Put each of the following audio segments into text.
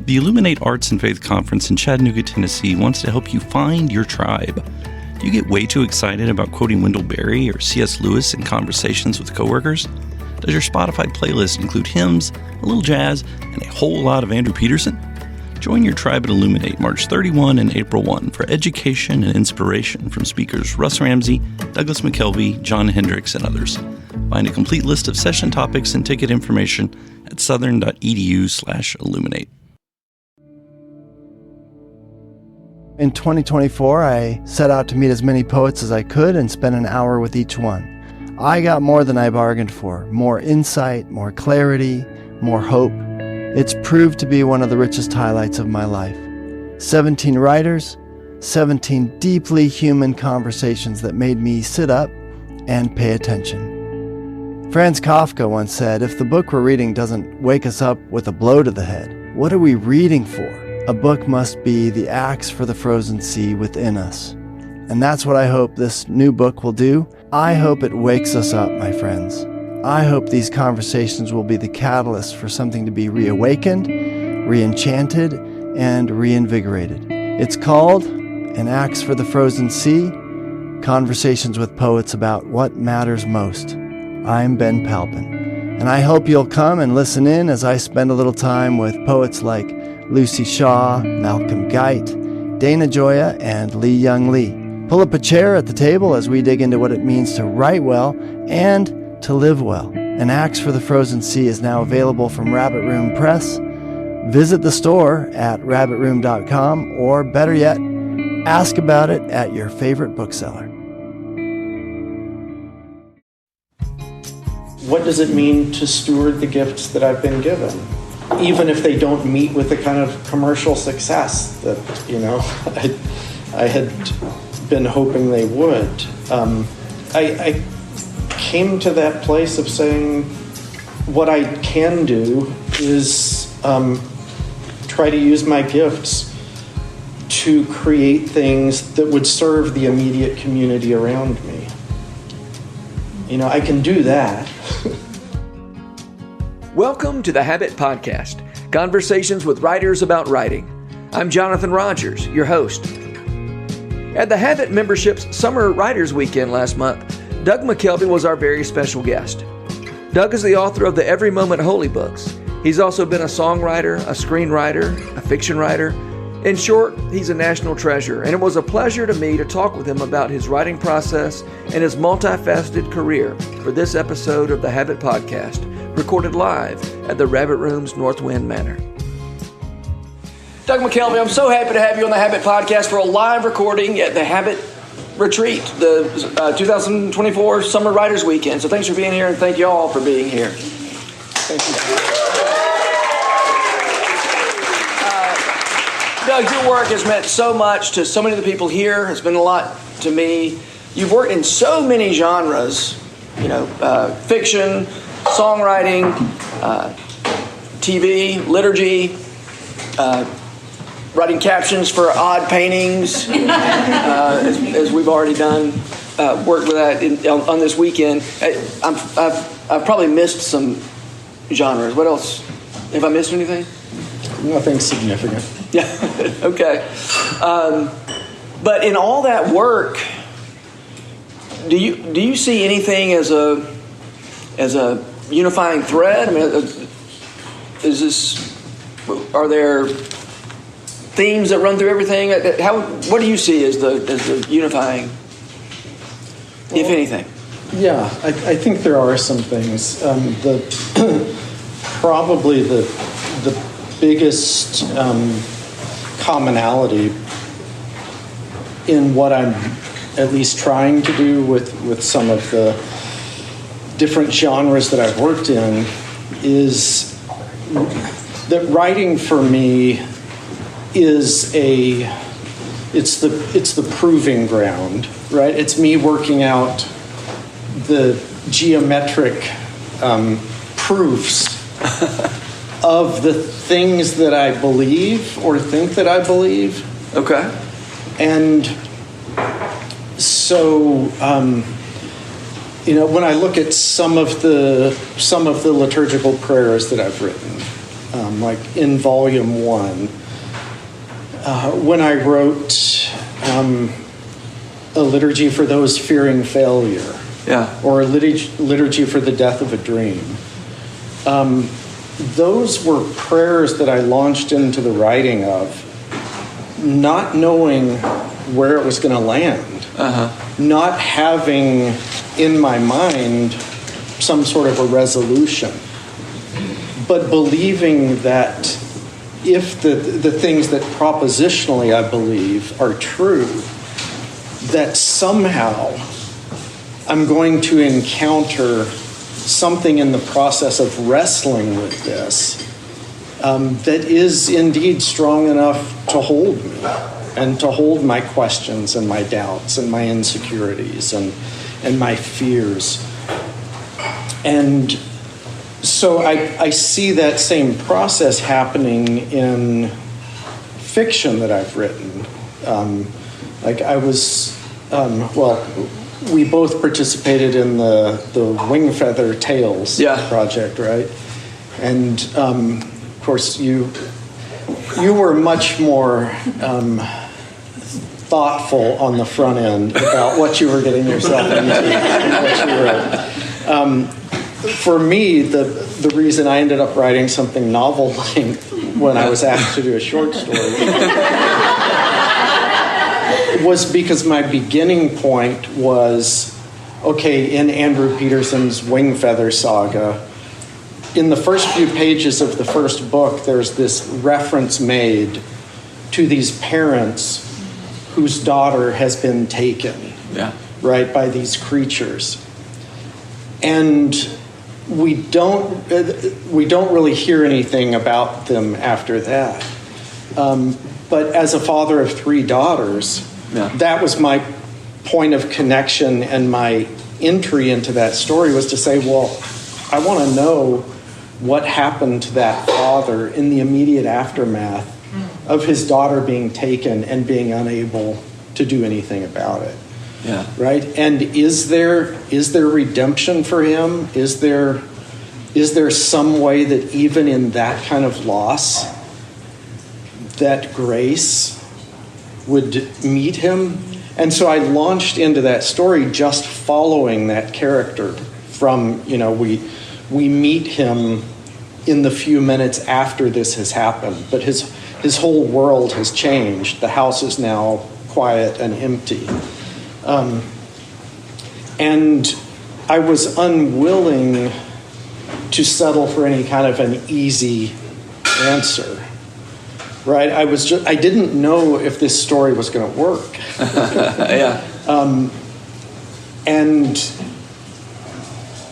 The Illuminate Arts and Faith Conference in Chattanooga, Tennessee wants to help you find your tribe. Do you get way too excited about quoting Wendell Berry or C.S. Lewis in conversations with coworkers? Does your Spotify playlist include hymns, a little jazz, and a whole lot of Andrew Peterson? Join your tribe at Illuminate March 31 and April 1 for education and inspiration from speakers Russ Ramsey, Douglas McKelvey, John Hendricks, and others. Find a complete list of session topics and ticket information at southern.edu/illuminate. In 2024, I set out to meet as many poets as I could and spend an hour with each one. I got more than I bargained for, more insight, more clarity, more hope. It's proved to be one of the richest highlights of my life. 17 writers, 17 deeply human conversations that made me sit up and pay attention. Franz Kafka once said, if the book we're reading doesn't wake us up with a blow to the head, what are we reading for? A book must be the axe for the frozen sea within us. And that's what I hope this new book will do. I hope it wakes us up, my friends. I hope these conversations will be the catalyst for something to be reawakened, re-enchanted, and reinvigorated. It's called An Axe for the Frozen Sea, Conversations with Poets About What Matters Most. I'm Ben Palpin, and I hope you'll come and listen in as I spend a little time with poets like Lucy Shaw, Malcolm Guite, Dana Gioia, and Lee Young Lee. Pull up a chair at the table as we dig into what it means to write well and to live well. An Axe for the Frozen Sea is now available from Rabbit Room Press. Visit the store at rabbitroom.com, or better yet, ask about it at your favorite bookseller. What does it mean to steward the gifts that I've been given? Even if they don't meet with the kind of commercial success that, I had been hoping they would. I came to that place of saying what I can do is try to use my gifts to create things that would serve the immediate community around me. I can do that. Welcome to the Habit Podcast, conversations with writers about writing. I'm Jonathan Rogers, your host. At the Habit Membership's Summer Writers Weekend last month, Doug McKelvey was our very special guest. Doug is the author of the Every Moment Holy books. He's also been a songwriter, a screenwriter, a fiction writer. In short, he's a national treasure, and it was a pleasure to me to talk with him about his writing process and his multifaceted career for this episode of the Habit Podcast, recorded live at the Rabbit Room's Northwind Manor. Doug McKelvey, I'm so happy to have you on the Habit Podcast for a live recording at the Habit Retreat, the 2024 Summer Writers Weekend. So thanks for being here, and thank you all for being here. Thank you. Doug, your work has meant so much to so many of the people here. It's been a lot to me. You've worked in so many genres, fiction, songwriting, TV, liturgy, writing captions for odd paintings, as we've already done, worked with that on this weekend. I've probably missed some genres. What else? Have I missed anything? Nothing significant. Yeah. Okay. But in all that work, do you see anything as a unifying thread? I mean, are there themes that run through everything? What do you see as the unifying, if anything? Yeah, I think there are some things. Probably the biggest commonality in what I'm at least trying to do with some of the different genres that I've worked in is that writing for me is it's the proving ground, right? It's me working out the geometric proofs of the things that I believe or think that I believe. Okay. And so, when I look at some of the liturgical prayers that I've written, like in volume 1. When I wrote a liturgy for those fearing failure, or a liturgy for the death of a dream, those were prayers that I launched into the writing of, not knowing where it was going to land, not having in my mind some sort of a resolution, but believing that if the things that propositionally I believe are true, that somehow I'm going to encounter something in the process of wrestling with this that is indeed strong enough to hold me and to hold my questions and my doubts and my insecurities and my fears. And so I see that same process happening in fiction that I've written. Like I was, we both participated in the Wing Feather Tales project, right? And of course, you were much more thoughtful on the front end about what you were getting yourself into and what you wrote. For me, the reason I ended up writing something novel length when I was asked to do a short story was because my beginning point was, okay, in Andrew Peterson's Wing Feather saga, in the first few pages of the first book, there's this reference made to these parents whose daughter has been taken, right, by these creatures. And we don't really hear anything about them after that. But as a father of 3 daughters, that was my point of connection, and my entry into that story was to say, well, I want to know what happened to that father in the immediate aftermath of his daughter being taken and being unable to do anything about it. Yeah. Right? And is there redemption for him? Is there some way that even in that kind of loss, that grace would meet him? And so I launched into that story just following that character from, we meet him in the few minutes after this has happened, but his whole world has changed. The house is now quiet and empty. And I was unwilling to settle for any kind of an easy answer, right? I didn't know if this story was going to work. And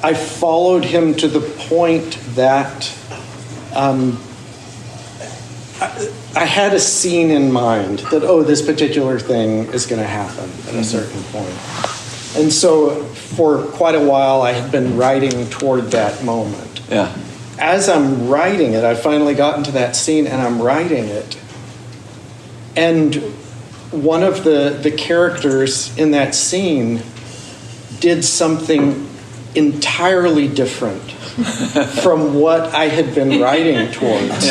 I followed him to the point that I had a scene in mind that, this particular thing is going to happen at a certain point. And so for quite a while, I had been writing toward that moment. Yeah. As I'm writing it, I finally got into that scene and I'm writing it. And one of the characters in that scene did something entirely different from what I had been writing towards.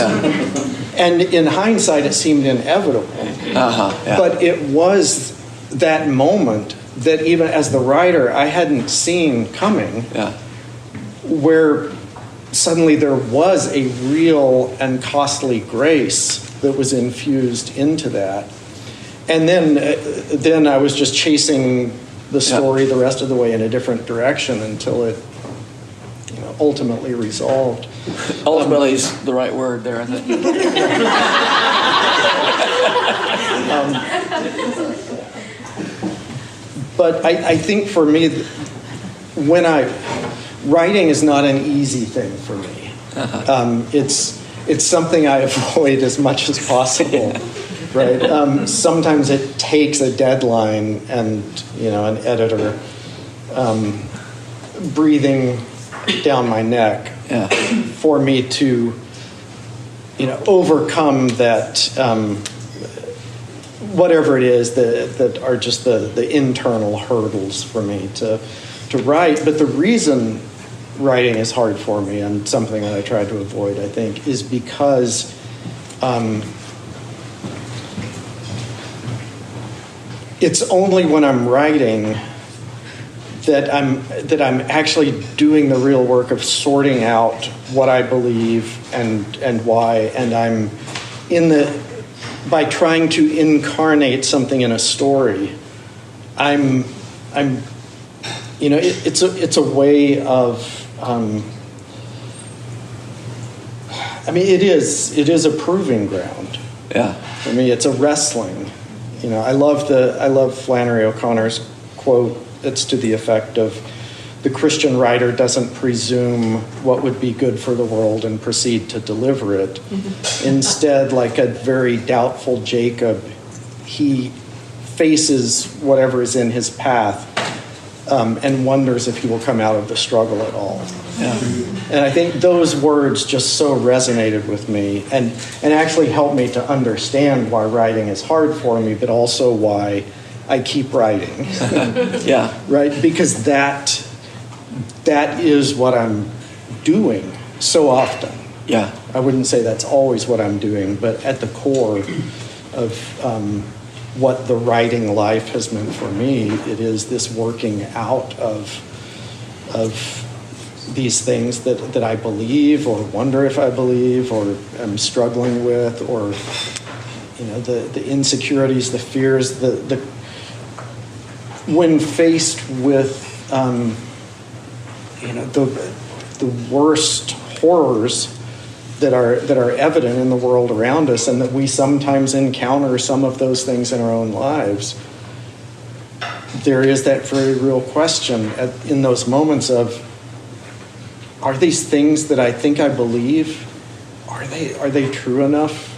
And in hindsight, it seemed inevitable. But it was that moment that even as the writer, I hadn't seen coming, where suddenly there was a real and costly grace that was infused into that. And then I was just chasing the story the rest of the way in a different direction until it ultimately resolved. Ultimately is the right word there, I think. But I think for me, writing is not an easy thing for me. It's something I avoid as much as possible, right? Sometimes it takes a deadline and an editor breathing down my neck for me to overcome that whatever it is that are just the internal hurdles for me to write. But the reason writing is hard for me and something that I try to avoid, I think, is because it's only when I'm writing that I'm actually doing the real work of sorting out what I believe and why, and I'm by trying to incarnate something in a story, I'm it's a way of it is a proving ground. Yeah. For me, it's a wrestling. I love Flannery O'Connor's quote. It's to the effect of, the Christian writer doesn't presume what would be good for the world and proceed to deliver it. Mm-hmm. Instead, like a very doubtful Jacob, he faces whatever is in his path and wonders if he will come out of the struggle at all. Yeah. And I think those words just so resonated with me and actually helped me to understand why writing is hard for me, but also why I keep writing. Yeah. Right? Because that is what I'm doing so often. Yeah. I wouldn't say that's always what I'm doing, but at the core of what the writing life has meant for me, it is this working out of these things that I believe or wonder if I believe or am struggling with, or the insecurities, the fears, the when faced with the worst horrors that are evident in the world around us, and that we sometimes encounter some of those things in our own lives, there is that very real question in those moments of, are these things that I think I believe, are they true enough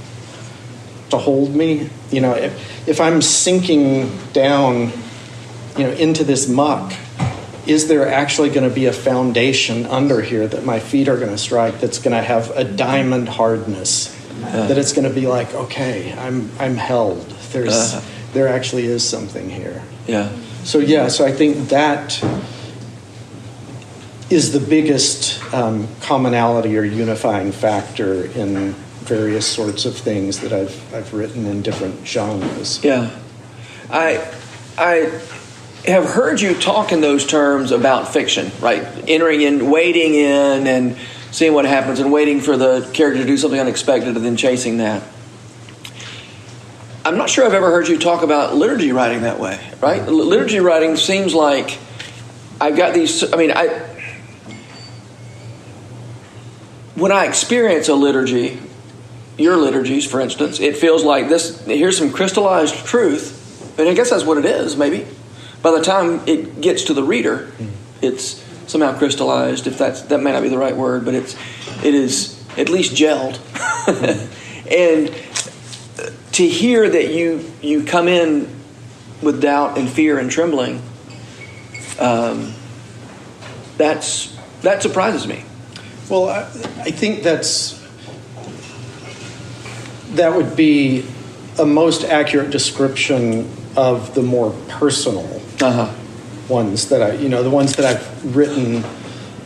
to hold me? If I'm sinking down into this muck, is there actually going to be a foundation under here that my feet are going to strike that's going to have a diamond hardness? That it's going to be like, okay, I'm held. There actually is something here. Yeah. So I think that is the biggest commonality or unifying factor in various sorts of things that I've written in different genres. Yeah. I have heard you talk in those terms about fiction, right? Entering in, wading in, and seeing what happens, and waiting for the character to do something unexpected and then chasing that. I'm not sure I've ever heard you talk about liturgy writing that way, right? Liturgy writing seems like I've got these, when I experience a liturgy, your liturgies, for instance, it feels like this, here's some crystallized truth, and I guess that's what it is, maybe. By the time it gets to the reader, it's somehow crystallized, if that may not be the right word, but it is at least gelled. And to hear that you come in with doubt and fear and trembling, that surprises me. Well, I think that would be a most accurate description of the more personal ones that the ones that I've written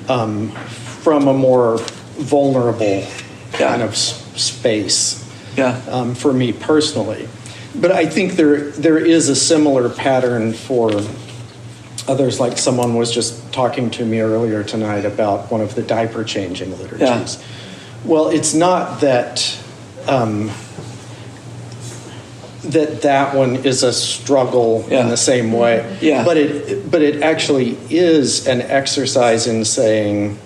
from a more vulnerable kind of space for me personally. But I think there is a similar pattern for others. Like someone was just talking to me earlier tonight about one of the diaper changing liturgies. Yeah. Well, it's not that that one is a struggle in the same way. Yeah. But it actually is an exercise in saying,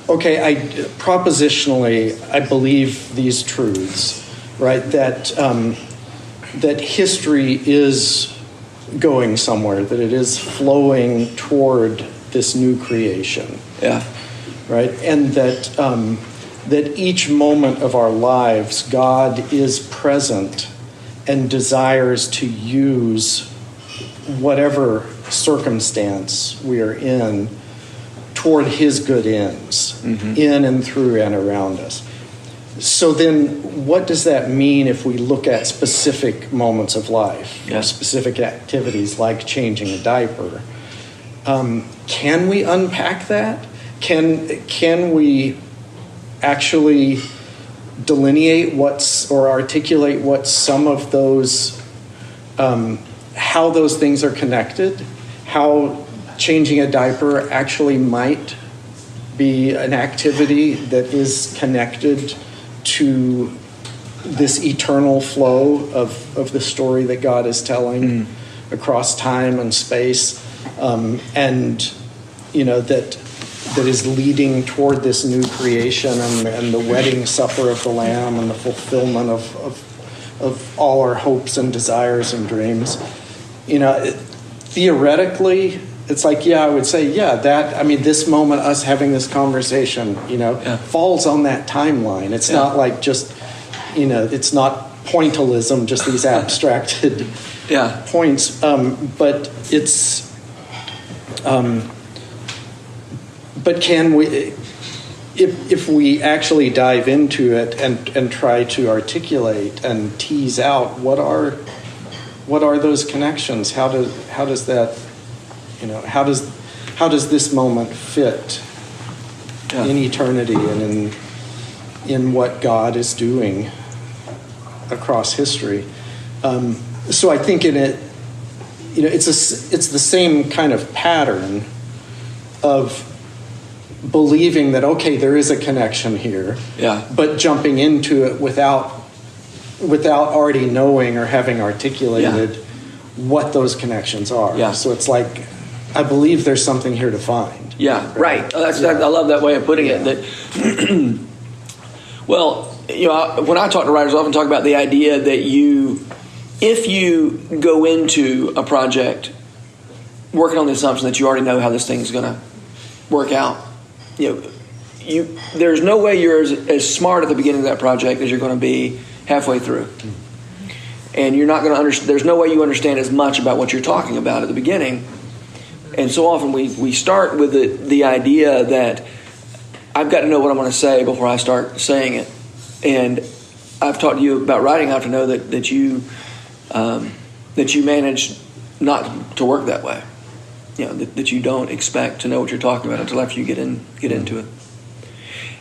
okay, propositionally I believe these truths, right? That history is going somewhere, that it is flowing toward this new creation. Yeah. Right? And that each moment of our lives, God is present and desires to use whatever circumstance we are in toward his good ends, in and through and around us. So then what does that mean if we look at specific moments of life, specific activities like changing a diaper? Can we unpack that? can we actually delineate or articulate what some of those, how those things are connected, how changing a diaper actually might be an activity that is connected to this eternal flow of the story that God is telling across time and space, and that is leading toward this new creation and the wedding supper of the Lamb and the fulfillment of all our hopes and desires and dreams. Theoretically, it's like, I would say, this moment, us having this conversation, falls on that timeline. It's not like just, it's not pointillism, just these abstracted points, but it's, but can we, if we actually dive into it and try to articulate and tease out what are those connections? How does that, how does this moment fit in eternity and in what God is doing across history? So I think in it, it's the same kind of pattern of believing that, okay, there is a connection here, but jumping into it without already knowing or having articulated what those connections are. Yeah. So it's like, I believe there's something here to find. Yeah, right. I love that way of putting it. That well, when I talk to writers, I often talk about the idea that if you go into a project working on the assumption that you already know how this thing's going to work out, there's no way you're as smart at the beginning of that project as you're going to be halfway through. And you're not going to understand, there's no way you understand as much about what you're talking about at the beginning. And so often we start with the idea that I've got to know what I'm going to say before I start saying it. And I've talked to you about writing. I have to know that you manage not to work that way. That you don't expect to know what you're talking about until after you get into it.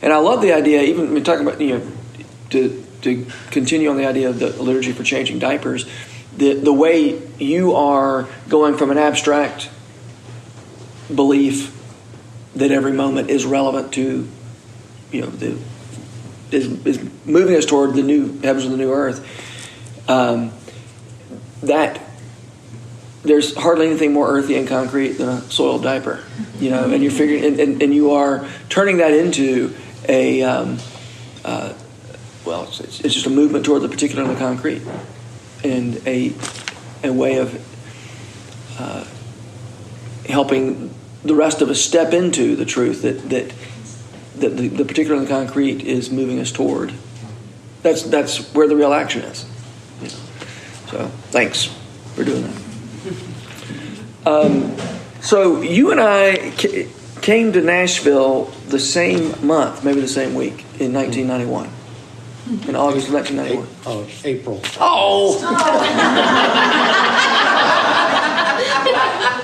And I love the idea, even talking about to continue on the idea of the liturgy for changing diapers, the way you are going from an abstract belief that every moment is relevant to, is moving us toward the new heavens and the new earth. That there's hardly anything more earthy and concrete than a soiled diaper, and you're figuring, and you are turning that into a, it's just a movement toward the particular and the concrete, and a way of helping the rest of us step into the truth that the particular and the concrete is moving us toward. That's where the real action is. So thanks for doing that. So you and I came to Nashville the same month, maybe the same week, in 1991. In August of 1991. April. Oh!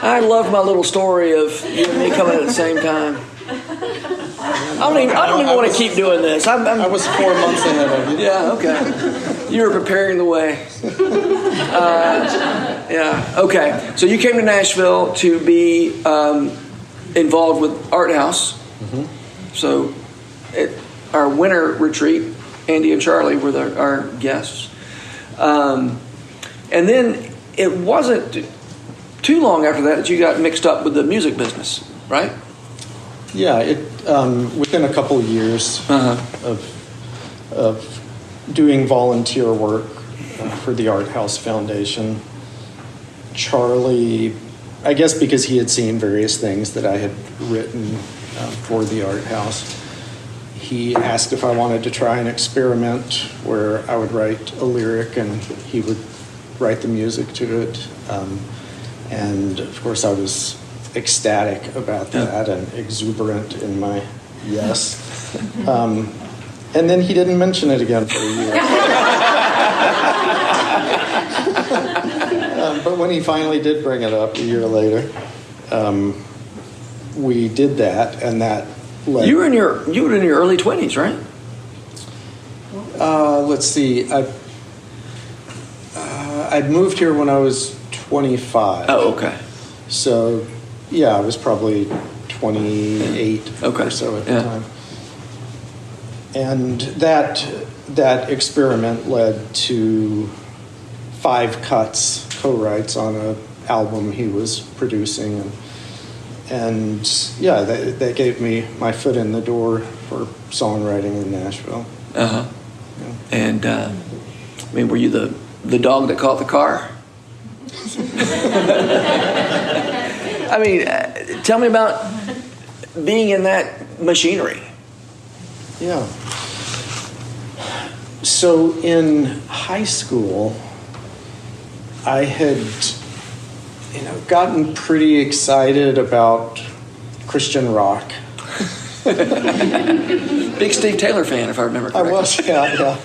I love my little story of you and me coming at the same time. I don't even want to keep doing this. I was 4 months ahead of you. Yeah, okay. You were preparing the way. Okay. So you came to Nashville to be involved with Art House. Mm-hmm. So at our winter retreat, Andy and Charlie were our guests. And then it wasn't too long after that you got mixed up with the music business, right? Yeah, within a couple of years of doing volunteer work for the Art House Foundation, Charlie, I guess because he had seen various things that I had written for the Art House, he asked if I wanted to try an experiment where I would write a lyric and he would write the music to it. And of course I was ecstatic about that and exuberant in my yes. And then he didn't mention it again for a year. But when he finally did bring it up a year later, we did that, and that led. You were in your early 20s, right? Let's see. I'd moved here when I was 25. Oh, okay. So, yeah, I was probably 28 or so at the time. And that experiment led to 5 cuts, co-writes on an album he was producing. And yeah, that gave me my foot in the door for songwriting in Nashville. Uh-huh. Yeah. And, were you the dog that caught the car? Tell me about being in that machinery. Yeah. So in high school, I had, gotten pretty excited about Christian rock. Big Steve Taylor fan, if I remember correctly. I was, yeah.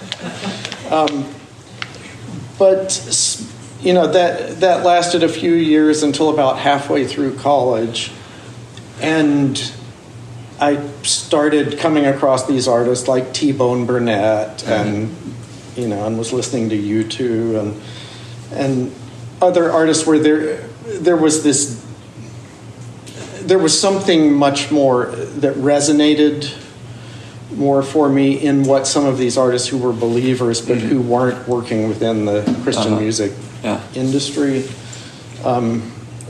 But that lasted a few years until about halfway through college, and I started coming across these artists like T-Bone Burnett, and was listening to U2 and other artists where there was something much more that resonated more for me in what some of these artists who were believers but who weren't working within the Christian music industry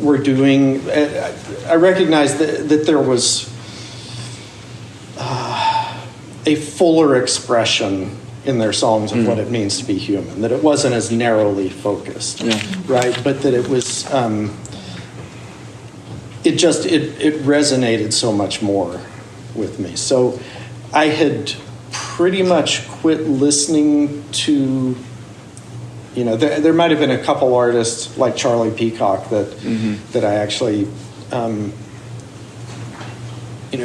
were doing. I recognized that there was a fuller expression in their songs of what it means to be human, that it wasn't as narrowly focused, right? But that it was, it resonated so much more with me. So I had pretty much quit listening to, there might have been a couple artists like Charlie Peacock that I actually,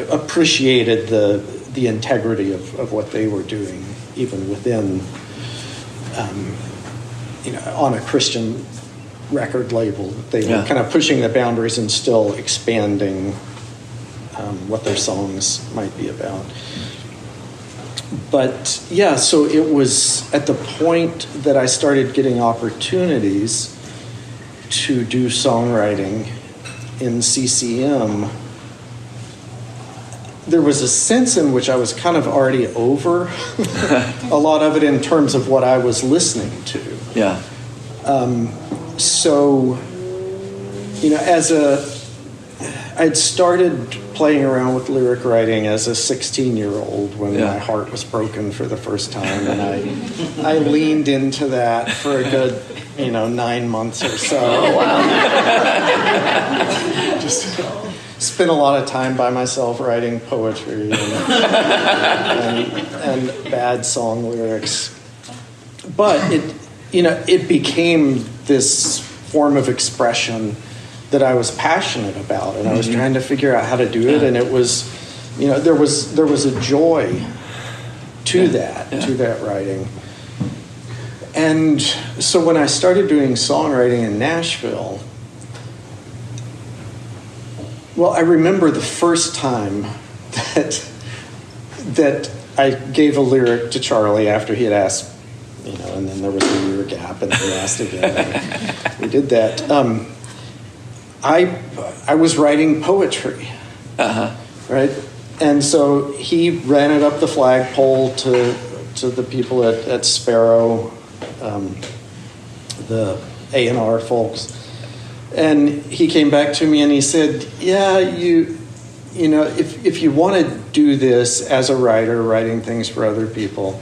appreciated the integrity of what they were doing, even within, on a Christian record label. They were kind of pushing the boundaries and still expanding what their songs might be about. But yeah, so it was at the point that I started getting opportunities to do songwriting in CCM. There was a sense in which I was kind of already over a lot of it in terms of what I was listening to. Yeah. So, I'd started playing around with lyric writing as a 16-year-old when my heart was broken for the first time, and I leaned into that for a good, 9 months or so. Oh, wow. Just spent a lot of time by myself writing poetry and bad song lyrics. But it became this form of expression that I was passionate about, and I was trying to figure out how to do it, and it was, there was a joy to that writing. And so when I started doing songwriting in Nashville, well, I remember the first time that I gave a lyric to Charlie after he had asked, and then there was a year gap, and then he asked again. And we did that. I was writing poetry, right? And so he ran it up the flagpole to the people at Sparrow, the A&R folks. And he came back to me and he said, yeah, if you want to do this as a writer, writing things for other people,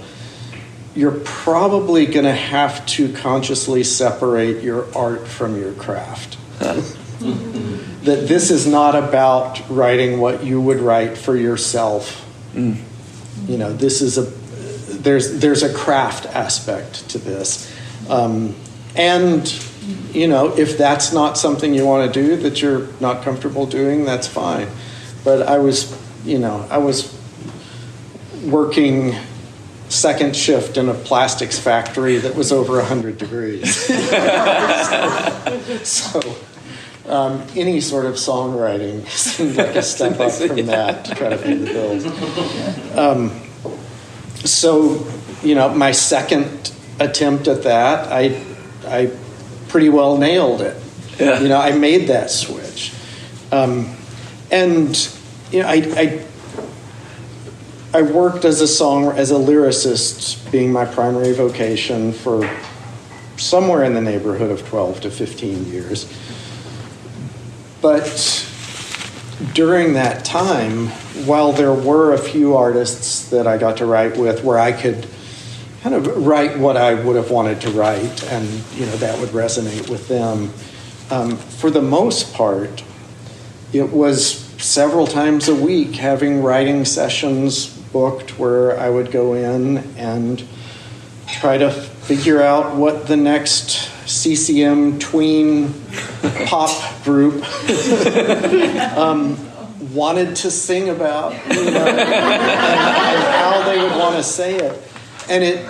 you're probably going to have to consciously separate your art from your craft. That this is not about writing what you would write for yourself. This is there's a craft aspect to this. And if that's not something you want to do, that you're not comfortable doing, that's fine. But I was working second shift in a plastics factory that was over 100 degrees. So Any sort of songwriting seemed like a step up from that to try to pay the bills. So, my second attempt at that, I pretty well nailed it. Yeah. I made that switch. I worked as a lyricist, being my primary vocation, for somewhere in the neighborhood of 12 to 15 years. But during that time, while there were a few artists that I got to write with where I could kind of write what I would have wanted to write, and that would resonate with them, for the most part, it was several times a week having writing sessions booked where I would go in and try to figure out what the next CCM tween pop group wanted to sing about, and how they would want to say it. And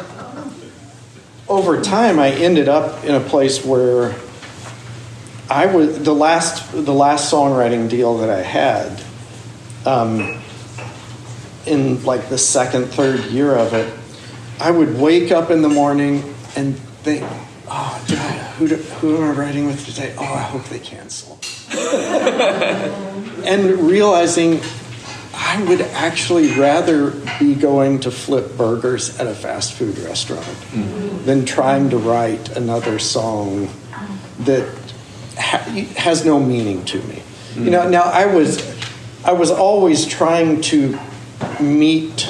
over time, I ended up in a place where I was the last songwriting deal that I had. In like the second, third year of it, I would wake up in the morning and think, "Oh, who am I writing with today? Oh, I hope they cancel." And realizing I would actually rather be going to flip burgers at a fast food restaurant than trying to write another song that has no meaning to me. Now I was always trying to meet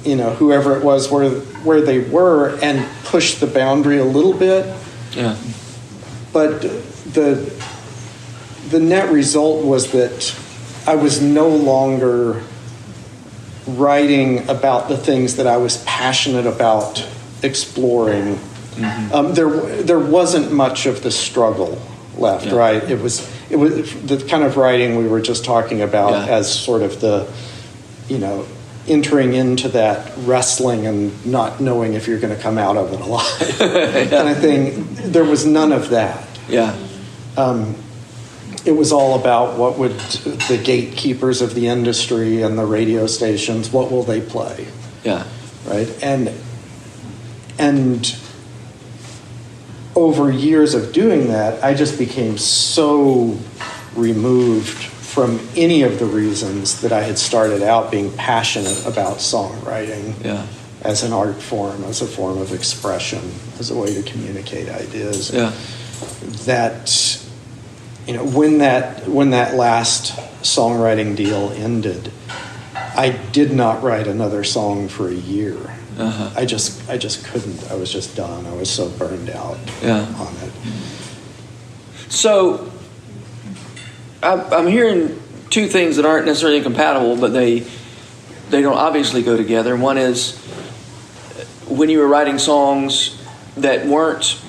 whoever it was where they were and push the boundary a little bit. Yeah. But the net result was that I was no longer writing about the things that I was passionate about exploring. There wasn't much of the struggle left, right? It was the kind of writing we were just talking about as sort of the, entering into that wrestling and not knowing if you're going to come out of it alive kind of thing. There was none of that. Yeah. It was all about what would the gatekeepers of the industry and the radio stations, what will they play? Yeah. Right? And over years of doing that, I just became so removed from any of the reasons that I had started out being passionate about songwriting as an art form, as a form of expression, as a way to communicate ideas. Yeah. That, when that last songwriting deal ended, I did not write another song for a year. I just couldn't. I was just done. I was so burned out on it. So I'm hearing two things that aren't necessarily incompatible, but they don't obviously go together. One is when you were writing songs that weren't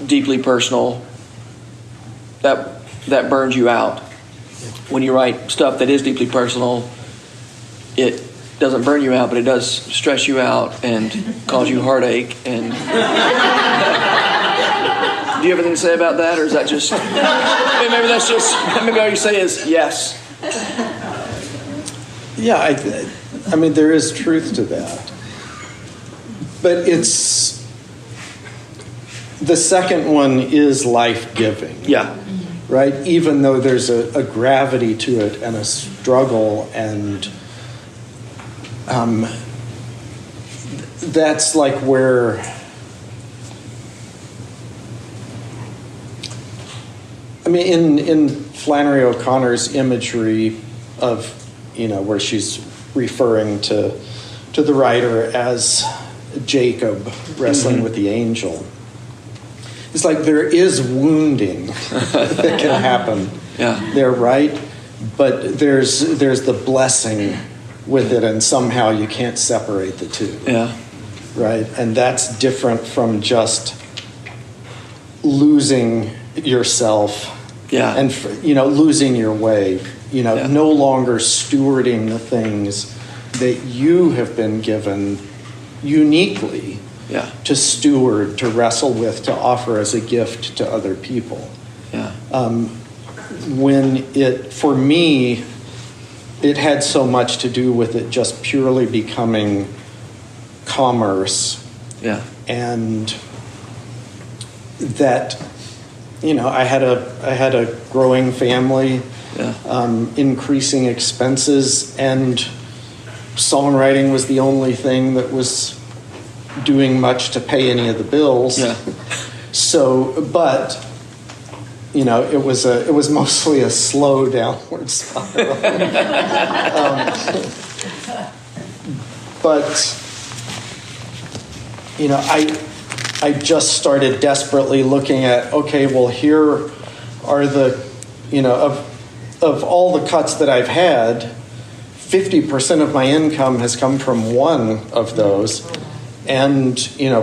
deeply personal, that burned you out. When you write stuff that is deeply personal, it doesn't burn you out, but it does stress you out and cause you heartache. And do you have anything to say about that, or is that just maybe all you say is yes? Yeah, I mean there is truth to that, but it's the second one is life-giving. Yeah. Right? Even though there's a gravity to it and a struggle, and that's like where in Flannery O'Connor's imagery of where she's referring to the writer as Jacob wrestling with the angel. It's like there is wounding that can happen there, right? But there's the blessing with it, and somehow you can't separate the two. Yeah. Right? And that's different from just losing yourself and losing your way. No longer stewarding the things that you have been given uniquely to steward, to wrestle with, to offer as a gift to other people. Yeah. For me, it had so much to do with it just purely becoming commerce. Yeah. And that, I had a growing family, increasing expenses, and songwriting was the only thing that was doing much to pay any of the bills. Yeah. So, but it was mostly a slow downward spiral. But I just started desperately looking at, okay, well, here are the, of all the cuts that I've had, 50% of my income has come from one of those, and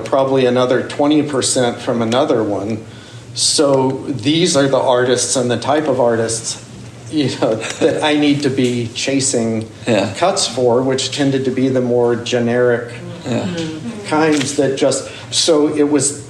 probably another 20% from another one. So these are the artists and the type of artists that I need to be chasing cuts for, which tended to be the more generic kinds that just, so it was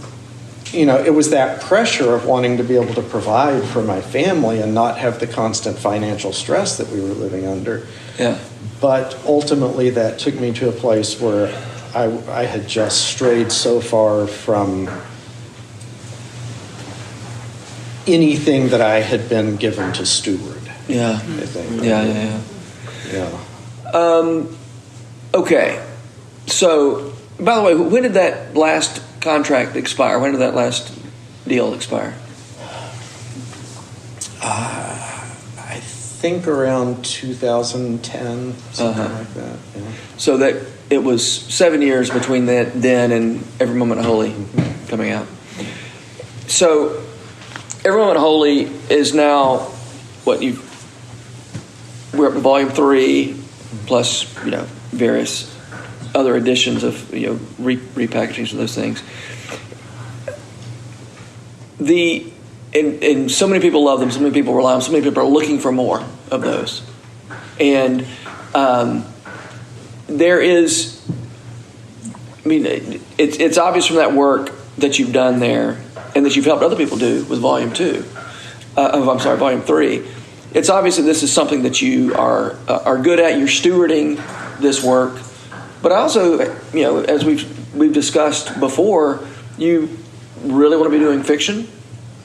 that pressure of wanting to be able to provide for my family and not have the constant financial stress that we were living under. Yeah. But ultimately that took me to a place where I had just strayed so far from anything that I had been given to steward. Yeah. I think. Yeah. Okay. So, by the way, when did that last contract expire? When did that last deal expire? I think around 2010, something like that. Yeah. So that it was 7 years between that then and Every Moment Holy coming out. So, Every Moment Holy is now we're up to volume 3, plus various other editions of repackagings of those things. And so many people love them, so many people rely on them, so many people are looking for more of those. And there is, it's obvious from that work that you've done there and that you've helped other people do with volume 3. It's obvious that this is something that you are good at. You're stewarding this work. But also, as we've discussed before, you really want to be doing fiction.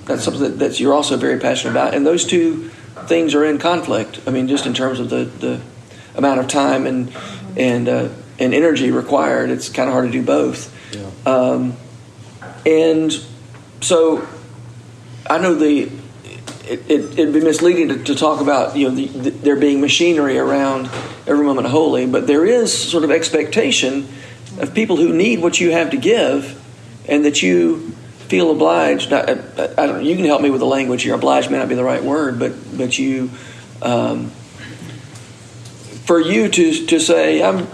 That's something that you're also very passionate about. And those two things are in conflict. Just in terms of the amount of time and energy required, it's kind of hard to do both. Yeah. And so I know it'd be misleading to talk about there being machinery around Every Moment Holy, but there is sort of expectation of people who need what you have to give, and that you feel obliged. I don't. You can help me with the language here. Obliged may not be the right word, but you, for you to say, I'm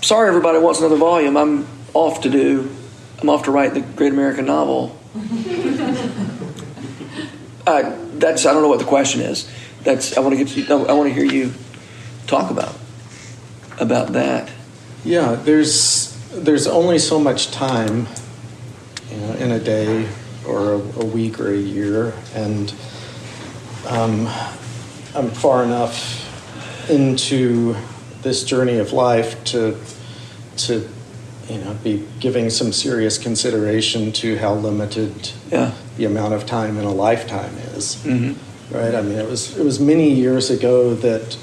sorry, everybody wants another volume. I'm off to write the Great American Novel. I don't know what the question is. I want to hear you talk about that. Yeah, there's only so much time, in a day or a week or a year, and I'm far enough into this journey of life to be giving some serious consideration to how limited the amount of time in a lifetime is. Mm-hmm. Right? It was many years ago that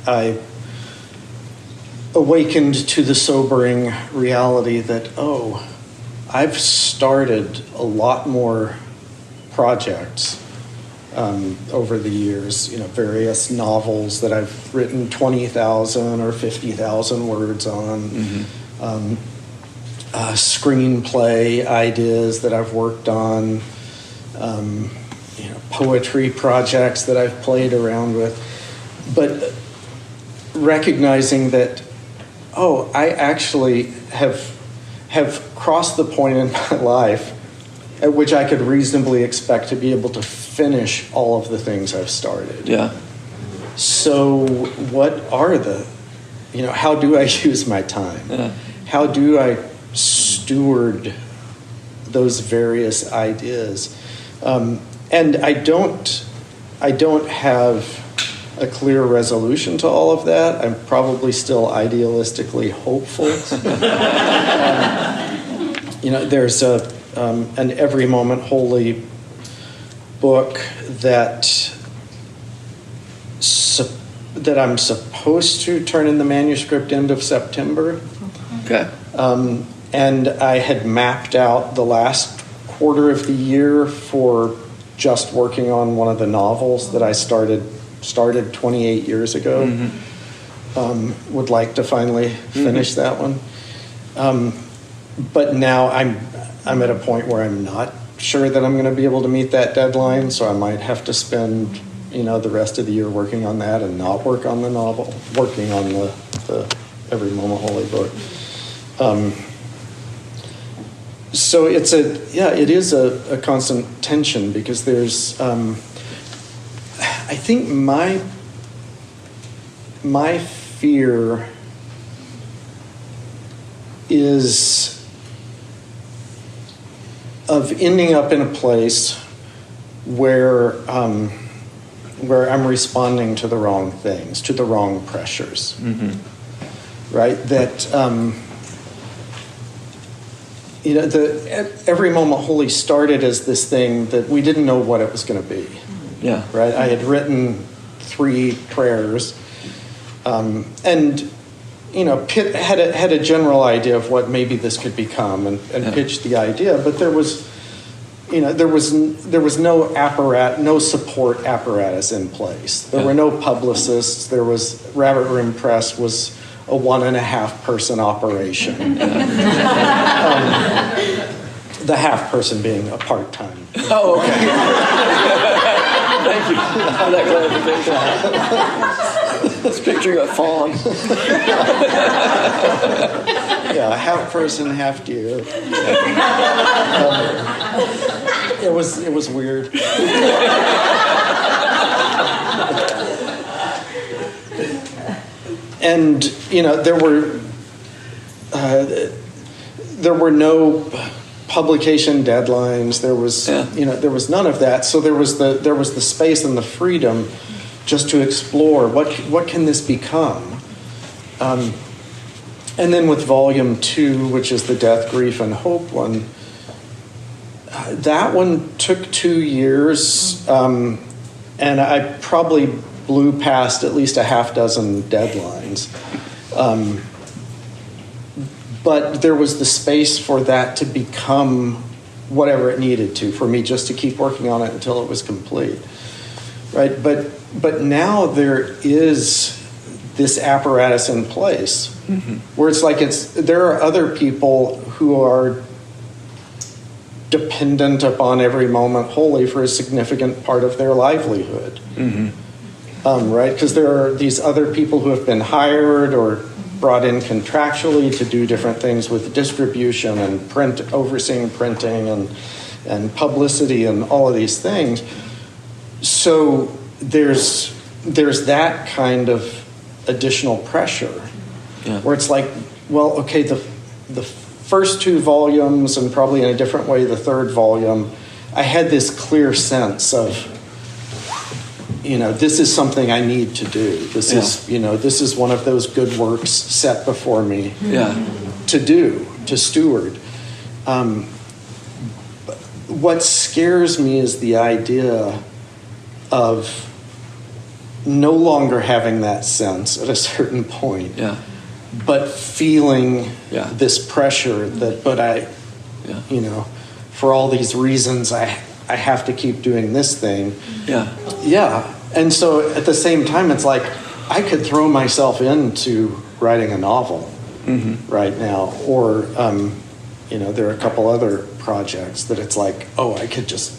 I awakened to the sobering reality that, I've started a lot more projects over the years, various novels that I've written 20,000 or 50,000 words on, mm-hmm. Screenplay ideas that I've worked on, poetry projects that I've played around with, but recognizing that, I actually have crossed the point in my life at which I could reasonably expect to be able to finish all of the things I've started. Yeah. So what are how do I use my time? Yeah. How do I steward those various ideas? And I don't have a clear resolution to all of that. I'm probably still idealistically hopeful. There's an Every Moment Holy book that I'm supposed to turn in the manuscript end of September. Okay. And I had mapped out the last quarter of the year for just working on one of the novels that I started 28 years ago. Mm-hmm. Would like to finally finish that one. But now I'm at a point where I'm not sure that I'm going to be able to meet that deadline, so I might have to spend the rest of the year working on that and not work on the novel, working on the Every Moment Holy book. So it is a constant tension, because there's I think my fear is of ending up in a place where I'm responding to the wrong things, to the wrong pressures, right? That the Every Moment Holy started as this thing that we didn't know what it was going to be. Yeah. Right. I had written 3 prayers, and Pitt had a general idea of what maybe this could become, and pitched the idea, but there was no support apparatus in place. There were no publicists. There was Rabbit Room Press was a 1.5 person operation. The half person being a part-time. Oh, okay. Thank you for that clarification. I was picturing a fawn. Yeah, half person, half deer. It was weird. And there were no publication deadlines. There was there was none of that. So there was the space and the freedom just to explore what can this become. And then with volume 2, which is the Death, Grief, and Hope one, that one took 2 years, and I probably blew past at least a half dozen deadlines. But there was the space for that to become whatever it needed to, for me just to keep working on it until it was complete, right? But now there is this apparatus in place where it's like there are other people who are dependent upon Every Moment Holy for a significant part of their livelihood, right? Because there are these other people who have been hired or brought in contractually to do different things with distribution and overseeing printing and publicity and all of these things. So there's that kind of additional pressure where it's like, well, okay, the first 2 volumes, and probably in a different way the 3rd volume, I had this clear sense of, this is something I need to do. This is one of those good works set before me to do, to steward. What scares me is the idea of no longer having that sense at a certain point, but feeling this pressure that, for all these reasons, I have to keep doing this thing. And so at the same time, it's like I could throw myself into writing a novel right now, or there are a couple other projects that it's like, I could just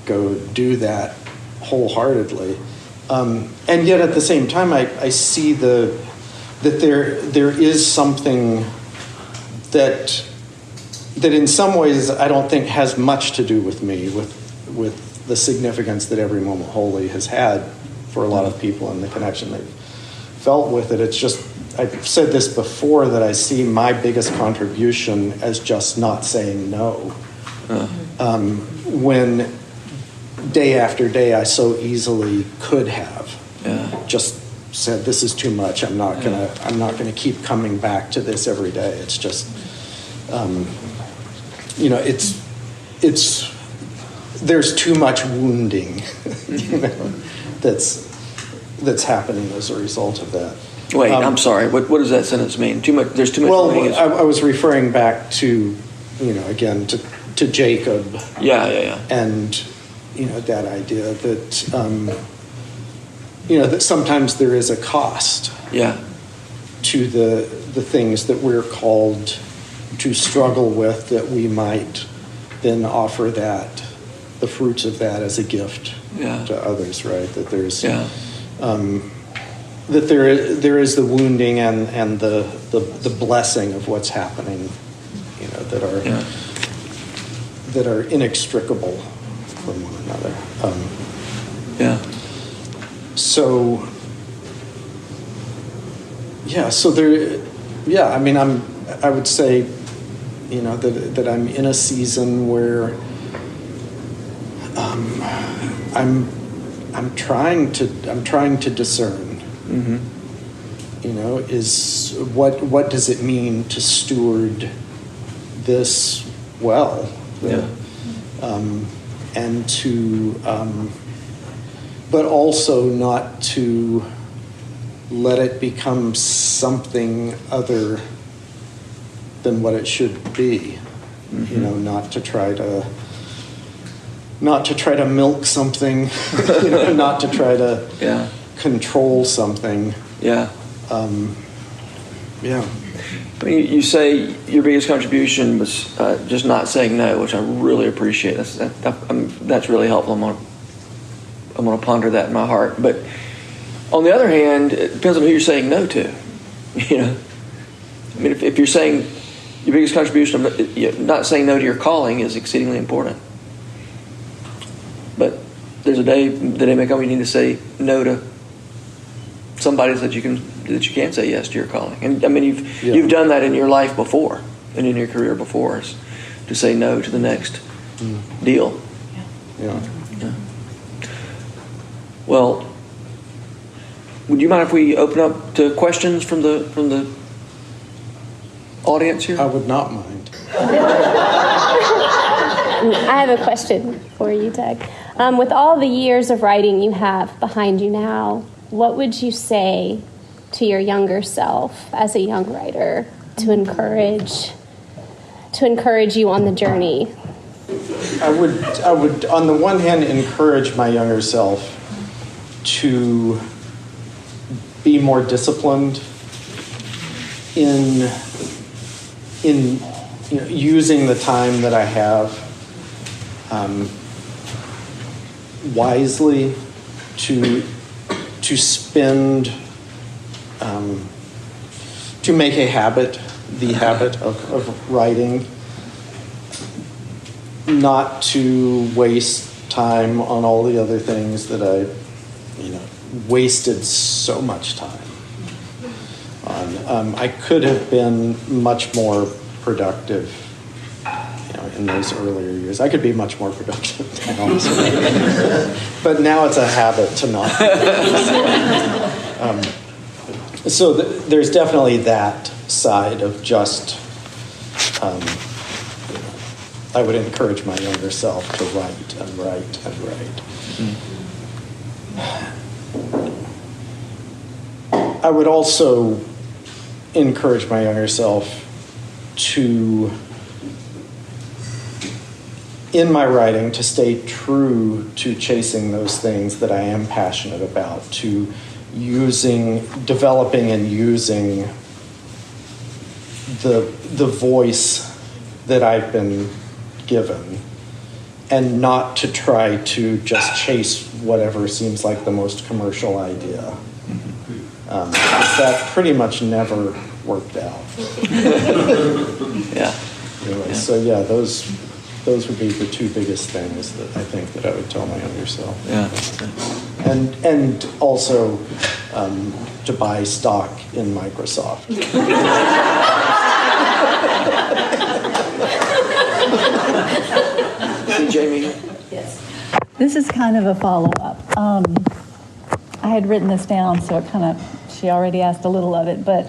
go do that wholeheartedly, and yet at the same time I see that there is something that in some ways I don't think has much to do with me, with the significance that Every Moment Holy has had for a lot of people and the connection they've felt with it. It's just, I've said this before, that I see my biggest contribution as just not saying no. When day after day, I so easily could have just said, "This is too much. I'm not gonna keep coming back to this every day." It's just, it's there's too much wounding, that's happening as a result of that. Wait, I'm sorry. What does that sentence mean? Too much. There's too much. Well, I was referring back to, again to Jacob. Yeah. And that idea that that sometimes there is a cost. Yeah. To the things that we're called to struggle with, that we might then offer the fruits of that as a gift to others, right? That there's that there is the wounding and the blessing of what's happening, that are inextricable from one another. So there, I mean, I would say, that I'm in a season where I'm trying to discern. Mm-hmm. Is what does it mean to steward this well? And to, but also not to let it become something other than what it should be. Mm-hmm. Not to try to milk something, not to try to control something. I mean, you say your biggest contribution was just not saying no, which I really appreciate. That's really helpful. I'm going to ponder that in my heart. But on the other hand, it depends on who you're saying no to. I mean, if you're saying your biggest contribution of not saying no to your calling is exceedingly important. But there's the day may come when you need to say no to somebody that you can say yes to your calling. And I mean, you've done that in your life before and in your career before, is to say no to the next deal. Yeah. Well, would you mind if we open up to questions from the audience here? I would not mind. I have a question for you, Doug. With all the years of writing you have behind you now, what would you say to your younger self as a young writer to encourage you on the journey? I would on the one hand encourage my younger self to be more disciplined in using the time that I have wisely, to spend, to make the habit of writing, not to waste time on all the other things that I wasted so much time on. I could have been much more productive in those earlier years. I could be much more productive now. But now it's a habit to not. So there's definitely that side of just, I would encourage my younger self to write and write and write. I would also encourage my younger self to, in my writing, to stay true to chasing those things that I am passionate about, to developing and using the voice that I've been given, and not to try to just chase whatever seems like the most commercial idea. That pretty much never worked out. Anyway, so those would be the two biggest things that I think that I would tell my younger self. And also to buy stock in Microsoft. Jamie? Yes. This is kind of a follow-up. I had written this down, so she already asked a little of it, but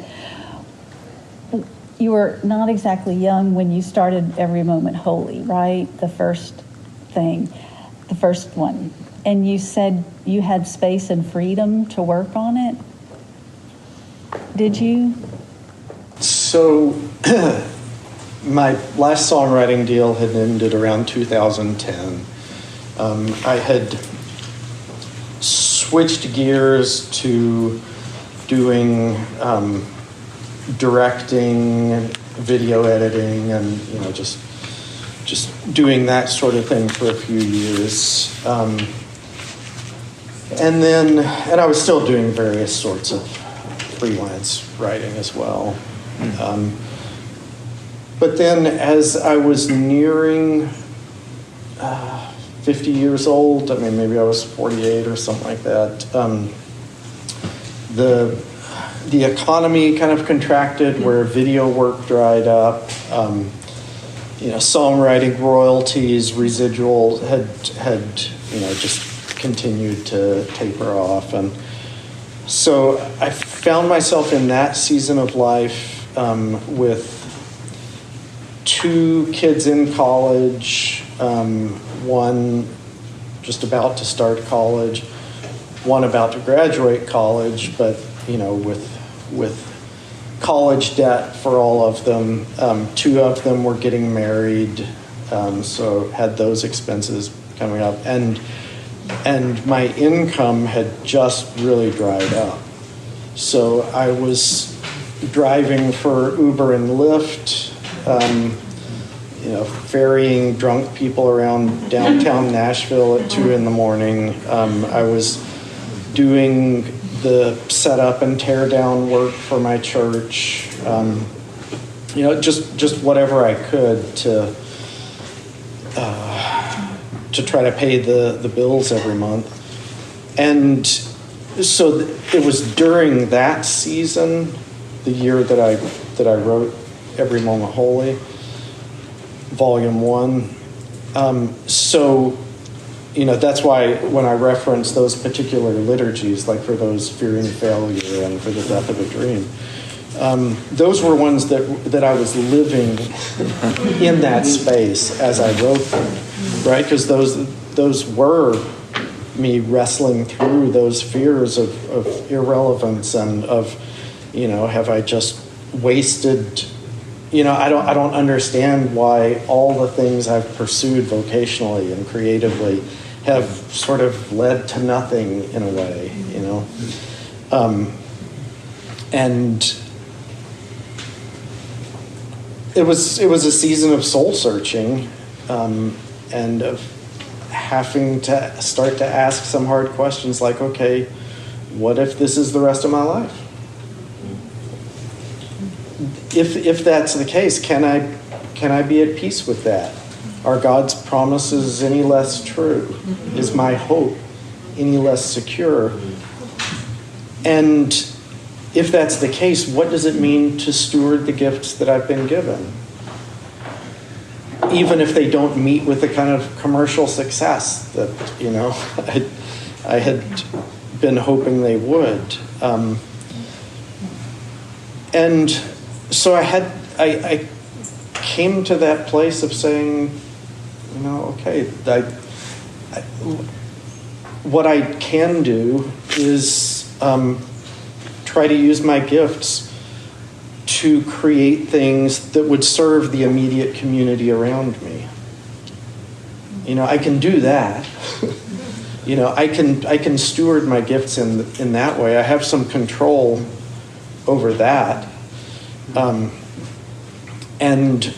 you were not exactly young when you started Every Moment Holy, right? The first one. And you said you had space and freedom to work on it. Did you? So my last songwriting deal had ended around 2010. I had switched gears to doing directing, video editing, and just doing that sort of thing for a few years. And I was still doing various sorts of freelance writing as well. But then as I was nearing 50 years old, maybe I was 48 or something like that, the economy kind of contracted where video work dried up. Songwriting royalties, residuals had just continued to taper off. And so I found myself in that season of life with 2 kids in college, one just about to start college, one about to graduate college, but with college debt for all of them. 2 of them were getting married, so had those expenses coming up, and my income had just really dried up. So I was driving for Uber and Lyft, ferrying drunk people around downtown Nashville at 2 a.m. I was doing the setup and tear down work for my church, just whatever I could to try to pay the bills every month. And so it was during that season, the year that I wrote Every Moment Holy, Volume 1. That's why when I reference those particular liturgies, like for those fearing failure and for the death of a dream, those were ones that I was living in that space as I wrote them, right? Because those were me wrestling through those fears of irrelevance and of, have I just wasted? I don't understand why all the things I've pursued vocationally and creatively have sort of led to nothing in a way, and it was a season of soul searching, and of having to start to ask some hard questions like, okay, what if this is the rest of my life? If that's the case, can I be at peace with that? Are God's promises any less true? Is my hope any less secure? And if that's the case, what does it mean to steward the gifts that I've been given? Even if they don't meet with the kind of commercial success that, I had been hoping they would. And so I came to that place of saying, okay, what I can do is try to use my gifts to create things that would serve the immediate community around me. I can do that. I can steward my gifts in that way. I have some control over that. And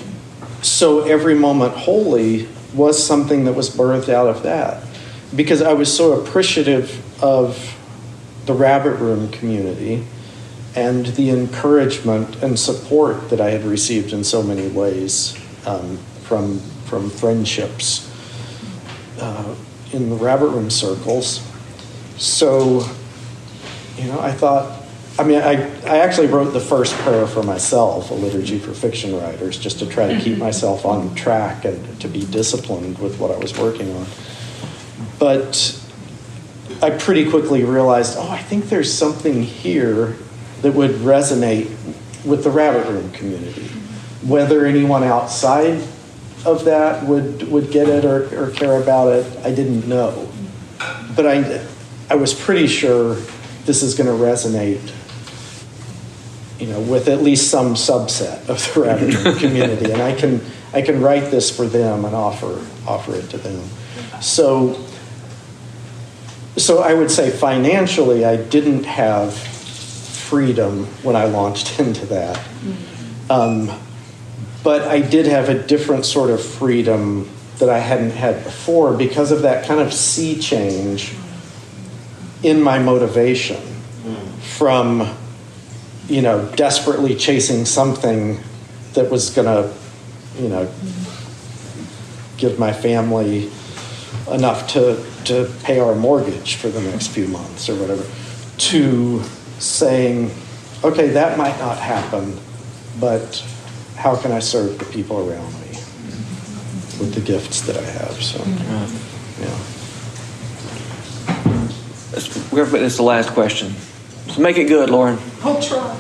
so Every Moment Holy was something that was birthed out of that, because I was so appreciative of the Rabbit Room community and the encouragement and support that I had received in so many ways from friendships in the Rabbit Room circles. So, I thought, I actually wrote the first prayer for myself, a liturgy for fiction writers, just to try to keep myself on track and to be disciplined with what I was working on. But I pretty quickly realized, I think there's something here that would resonate with the rabbit room community. Whether anyone outside of that would get it or care about it, I didn't know. But I was pretty sure this is going to resonate, with at least some subset of the rabbit room community, and I can write this for them and offer it to them. So I would say financially, I didn't have freedom when I launched into that. But I did have a different sort of freedom that I hadn't had before because of that kind of sea change in my motivation from, desperately chasing something that was going to, give my family enough to pay our mortgage for the next few months or whatever, to saying, okay, that might not happen, but how can I serve the people around me with the gifts that I have? So, It's the last question. So make it good, Lauren. I'll try.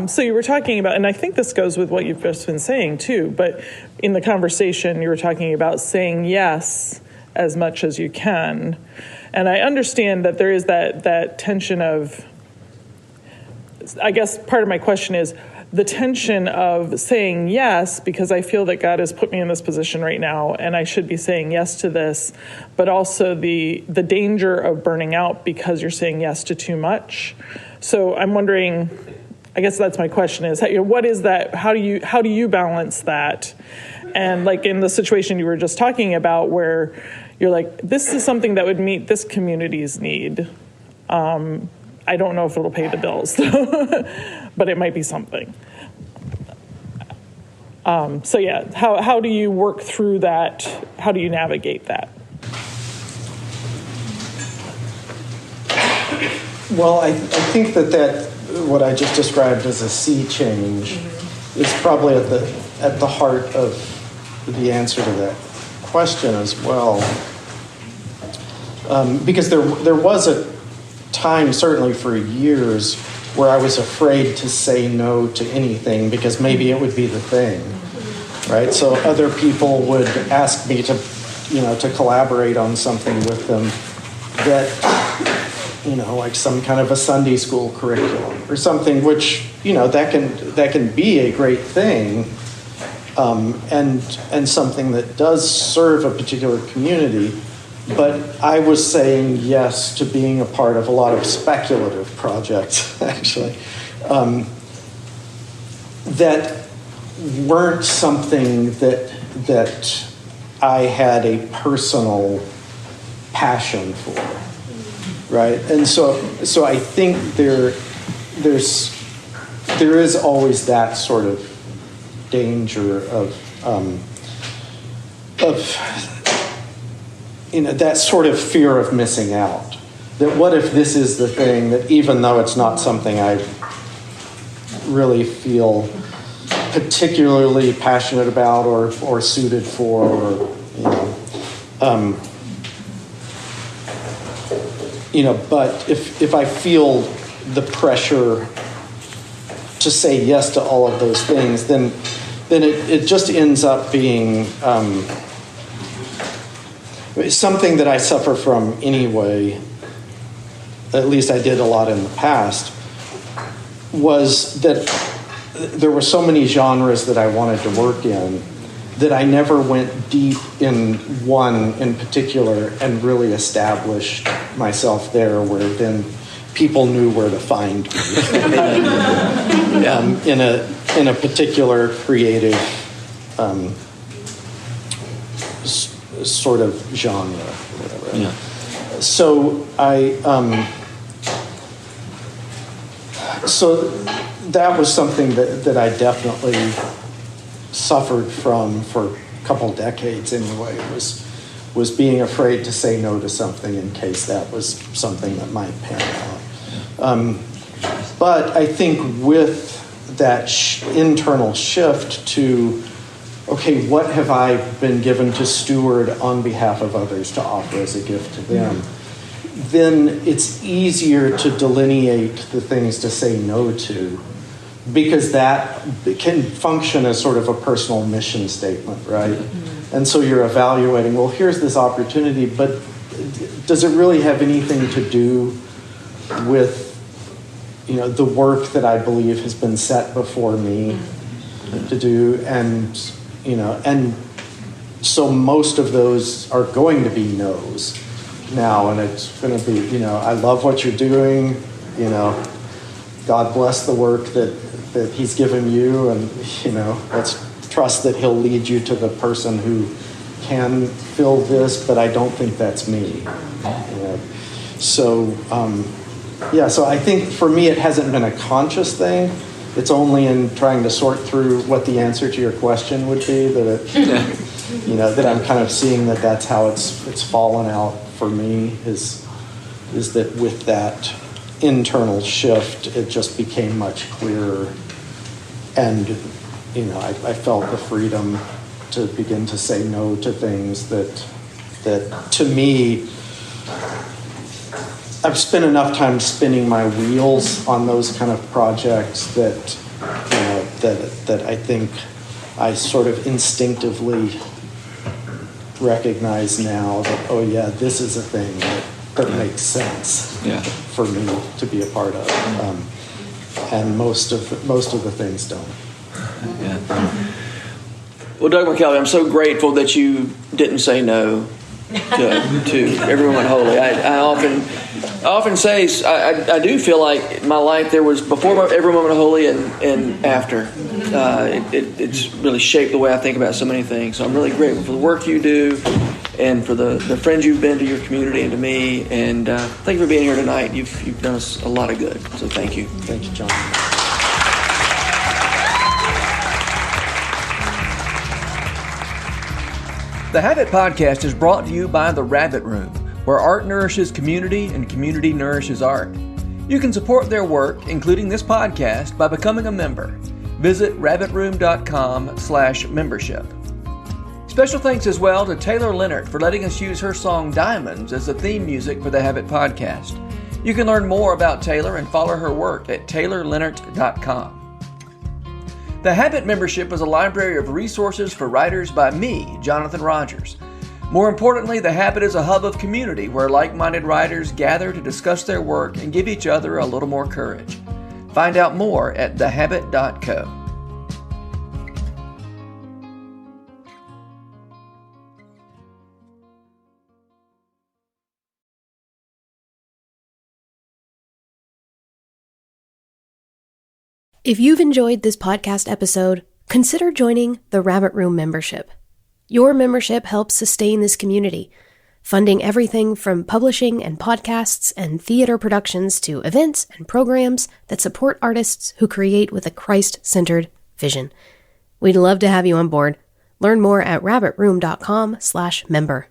So you were talking about, and I think this goes with what you've just been saying too, but in the conversation you were talking about saying yes as much as you can. And I understand that there is that tension of, I guess part of my question is the tension of saying yes, because I feel that God has put me in this position right now and I should be saying yes to this, but also the danger of burning out because you're saying yes to too much. So I'm wondering, I guess that's my question is, what is that? How do you balance that? And like in the situation you were just talking about where you're like, this is something that would meet this community's need. I don't know if it'll pay the bills, but it might be something. How do you work through that? How do you navigate that? Well, I think that what I just described as a sea change is probably at the heart of the answer to that question as well. Because there was a time, certainly for years, where I was afraid to say no to anything because maybe it would be the thing, right? So other people would ask me to collaborate on something with them that, like some kind of a Sunday school curriculum or something, which, that can be a great thing, and something that does serve a particular community. But I was saying yes to being a part of a lot of speculative projects, actually, that weren't something that I had a personal passion for, right? And so I think there is always that sort of danger of that sort of fear of missing out. That what if this is the thing that, even though it's not something I really feel particularly passionate about or suited for, or but if I feel the pressure to say yes to all of those things, then it just ends up being something that I suffer from anyway, at least I did a lot in the past, was that there were so many genres that I wanted to work in that I never went deep in one in particular and really established myself there, where then people knew where to find me in a particular creative sort of genre, or whatever. Yeah. So so that was something that I definitely suffered from for a couple decades anyway, was being afraid to say no to something in case that was something that might pan out. But I think with that internal shift to, okay, what have I been given to steward on behalf of others to offer as a gift to them? Then it's easier to delineate the things to say no to, because that can function as sort of a personal mission statement, right? And so you're evaluating, well, here's this opportunity, but does it really have anything to do with, the work that I believe has been set before me to do? And so most of those are going to be no's now, and it's going to be, I love what you're doing, God bless the work that he's given you, and, let's trust that he'll lead you to the person who can fill this, but I don't think that's me. So I think for me it hasn't been a conscious thing. It's only in trying to sort through what the answer to your question would be that that I'm kind of seeing that that's how it's fallen out for me, is that with that internal shift it just became much clearer, and I felt the freedom to begin to say no to things that to me, I've spent enough time spinning my wheels on those kind of projects that I think I sort of instinctively recognize now that, oh yeah, this is a thing that makes sense for me to be a part of, and most of the things don't. Well, Doug McKelvey, I'm so grateful that you didn't say no to Everyone Holy. I often say I do feel like my life there was before Every Moment Holy and after. It's really shaped the way I think about so many things. So I'm really grateful for the work you do and for the friends you've been to your community and to me. And thank you for being here tonight. You've done us a lot of good. So thank you. Thank you, John. The Habit Podcast is brought to you by The Rabbit Room, where art nourishes community and community nourishes art. You can support their work, including this podcast, by becoming a member. Visit rabbitroom.com/membership. Special thanks as well to Taylor Leonard for letting us use her song Diamonds as the theme music for the Habit Podcast. You can learn more about Taylor and follow her work at taylorleonard.com. The Habit Membership is a library of resources for writers by me, Jonathan Rogers. More importantly, The Habit is a hub of community where like-minded writers gather to discuss their work and give each other a little more courage. Find out more at thehabit.co. If you've enjoyed this podcast episode, consider joining the Rabbit Room membership. Your membership helps sustain this community, funding everything from publishing and podcasts and theater productions to events and programs that support artists who create with a Christ-centered vision. We'd love to have you on board. Learn more at rabbitroom.com/member.